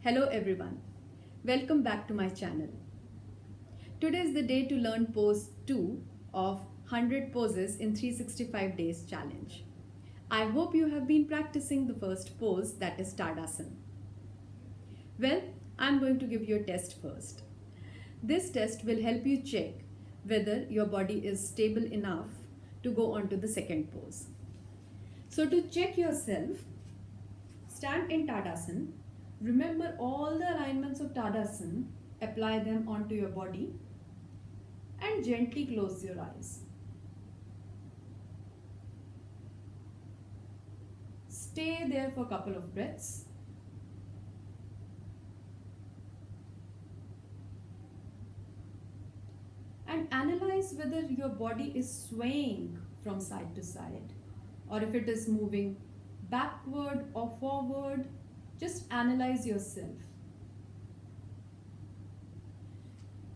Hello everyone, welcome back to my channel. Today is the day to learn pose 2 of 100 poses in 365 days challenge. I hope you have been practicing the first pose, that is Tadasana. Well, I'm going to give you a test first. This test will help you check whether your body is stable enough to go on to the second pose. So to check yourself, stand in Tadasana. Remember all the alignments of Tadasana, apply them onto your body and gently close your eyes. Stay there for a couple of breaths. And analyze whether your body is swaying from side to side or if it is moving backward or forward. Just analyze yourself.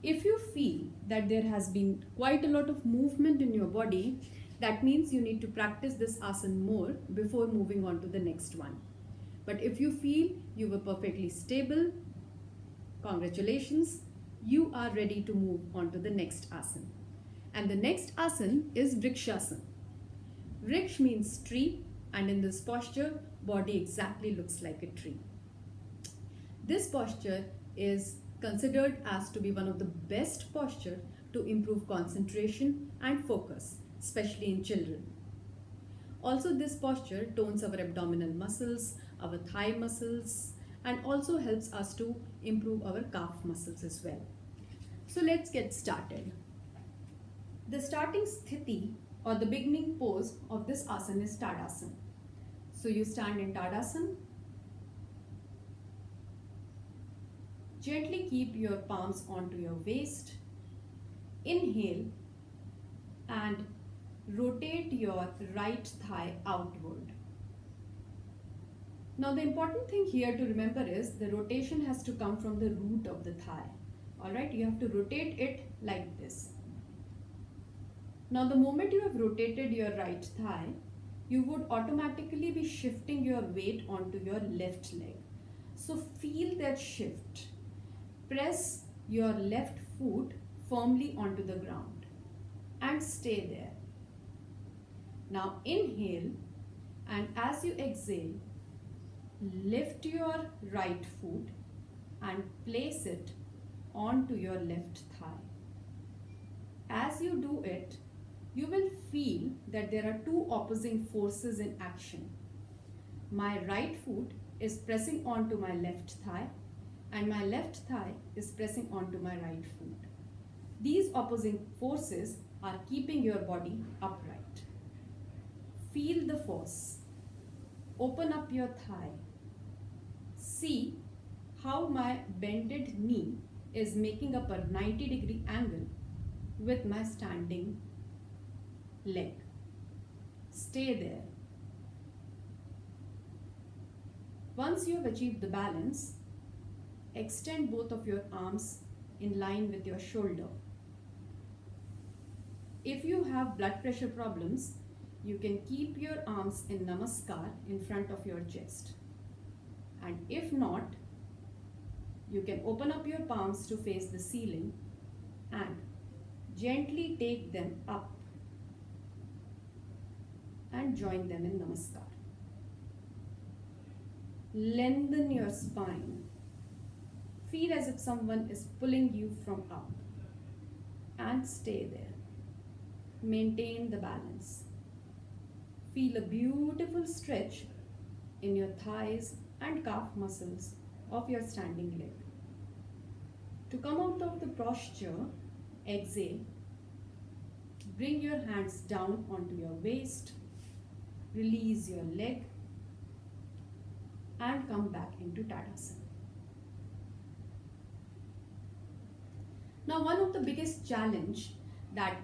If you feel that there has been quite a lot of movement in your body, that means you need to practice this asana more before moving on to the next one. But if you feel you were perfectly stable, congratulations, you are ready to move on to the next asana. And the next asana is Vrikshasana. Vriksh means tree, and in this posture, body exactly looks like a tree. This posture is considered as to be one of the best posture to improve concentration and focus, especially in children. Also, this posture tones our abdominal muscles, our thigh muscles, and also helps us to improve our calf muscles as well. So let's get started. The starting sthiti or the beginning pose of this asana is Tadasana. So you stand in Tadasana. Gently keep your palms onto your waist. Inhale and rotate your right thigh outward. Now the important thing here to remember is the rotation has to come from the root of the thigh. Alright, you have to rotate it like this. Now the moment you have rotated your right thigh, you would automatically be shifting your weight onto your left leg. So feel that shift. Press your left foot firmly onto the ground and stay there. Now inhale, and as you exhale, lift your right foot and place it onto your left thigh. As you do it, you will feel that there are two opposing forces in action. My right foot is pressing onto my left thigh and my left thigh is pressing onto my right foot. These opposing forces are keeping your body upright. Feel the force. Open up your thigh. See how my bended knee is making up a 90-degree angle with my standing leg. Stay there. Once you have achieved the balance, extend both of your arms in line with your shoulder. If you have blood pressure problems, you can keep your arms in Namaskar in front of your chest. And if not, you can open up your palms to face the ceiling and gently take them up and join them in Namaskar. Lengthen your spine. Feel as if someone is pulling you from up and stay there. Maintain the balance. Feel a beautiful stretch in your thighs and calf muscles of your standing leg. To come out of the posture, exhale. Bring your hands down onto your waist. Release your leg and come back into Tadasana. Now, one of the biggest challenge that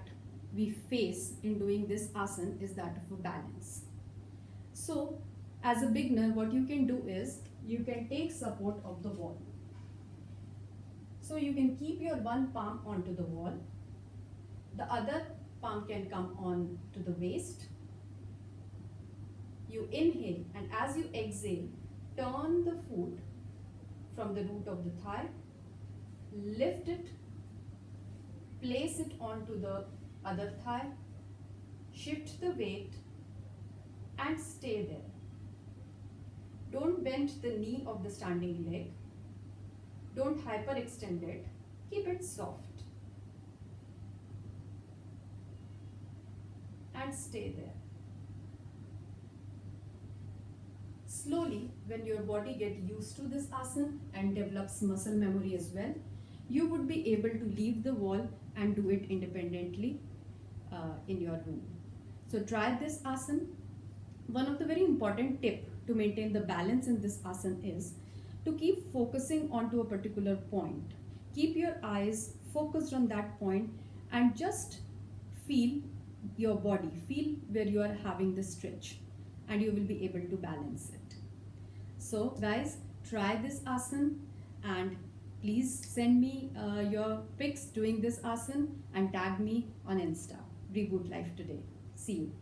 we face in doing this asana is that of a balance. So, as a beginner, what you can do is you can take support of the wall. So, you can keep your one palm onto the wall. The other palm can come on to the waist. You inhale, and as you exhale, turn the foot from the root of the thigh, lift it, place it onto the other thigh, shift the weight and stay there. Don't bend the knee of the standing leg. Don't hyperextend it. Keep it soft. And stay there. Slowly, when your body gets used to this asana and develops muscle memory as well, you would be able to leave the wall and do it independently in your room. So try this asana. One of the very important tip to maintain the balance in this asana is to keep focusing onto a particular point. Keep your eyes focused on that point and just feel your body, feel where you are having the stretch, and you will be able to balance it. So guys, try this asana and please send me your pics doing this asana and tag me on Insta. Reboot Life Today. See you.